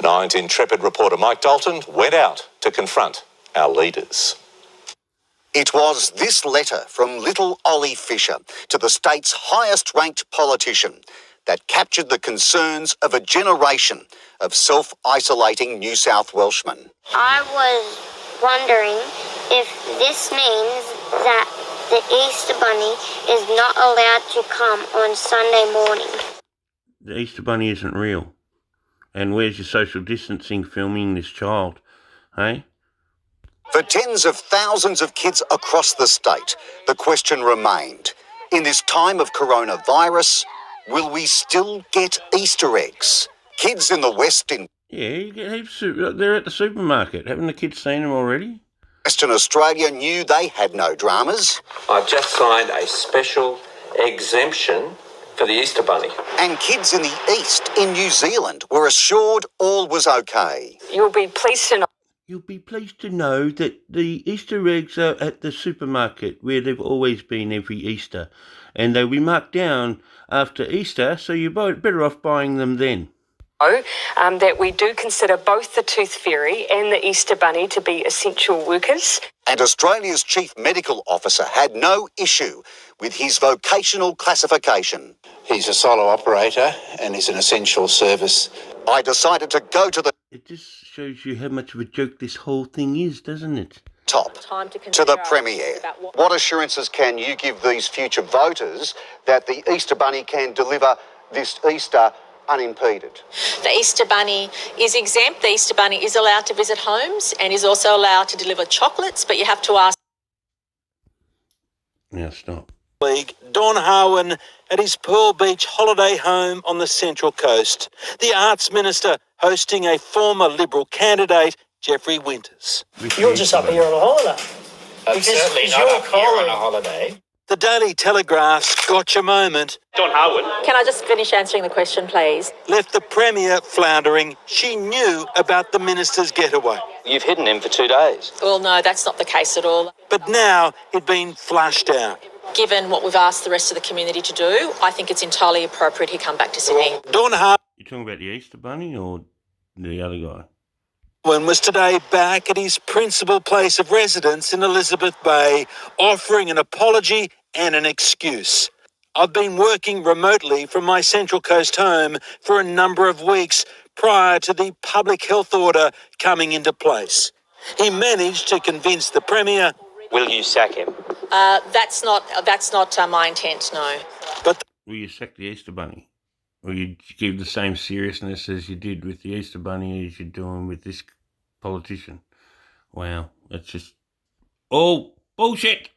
Nine's intrepid reporter Mike Dalton went out to confront our leaders. It was this letter from little Ollie Fisher to the state's highest-ranked politician that captured the concerns of a generation of self-isolating New South Welshmen. I was wondering if this means that the Easter Bunny is not allowed to come on Sunday morning. The Easter Bunny isn't real. And where's your social distancing filming this child, hey? For tens of thousands of kids across the state, the question remained, in this time of coronavirus, will we still get Easter eggs? Kids in the West in Yeah, you get heaps. They're at the supermarket. Haven't the kids seen them already? Western Australia knew they had no dramas. I've just signed a special exemption for the Easter Bunny. And kids in the East in New Zealand were assured all was okay. You'll be pleased to know. You'll be pleased to know that the Easter eggs are at the supermarket where they've always been every Easter. And they'll be marked down after Easter, so you're better off buying them then. That we do consider both the Tooth Fairy and the Easter Bunny to be essential workers. And Australia's Chief Medical Officer had no issue with his vocational classification. He's a solo operator and is an essential service. I decided to go to the It just shows you how much of a joke this whole thing is, doesn't it? top, to the Premier. What assurances can you give these future voters that the Easter Bunny can deliver this Easter unimpeded? The Easter Bunny is exempt. The Easter Bunny is allowed to visit homes and is also allowed to deliver chocolates, but you have to ask. Now stop. League, Don Harwin at his Pearl Beach holiday home on the Central Coast. The Arts Minister hosting a former Liberal candidate, Jeffrey Winters. You're just up here on a holiday. I'm certainly not up here on a holiday. The Daily Telegraph's gotcha moment Don Harwin. Can I just finish answering the question, please? left the Premier floundering. She knew about the minister's getaway. You've hidden him for 2 days. Well, no, that's not the case at all. But now he'd been flushed out. Given what we've asked the rest of the community to do, I think it's entirely appropriate he come back to Sydney. Don Harwin You talking about the Easter Bunny or the other guy? was today back at his principal place of residence in Elizabeth Bay, offering an apology and an excuse. I've been working remotely from my Central Coast home for a number of weeks prior to the public health order coming into place. He managed to convince the Premier. Will you sack him? That's not my intent, no. But Will you sack the Easter Bunny? Or you give the same seriousness as you did with the Easter Bunny as you're doing with this politician? Wow, that's just all bullshit.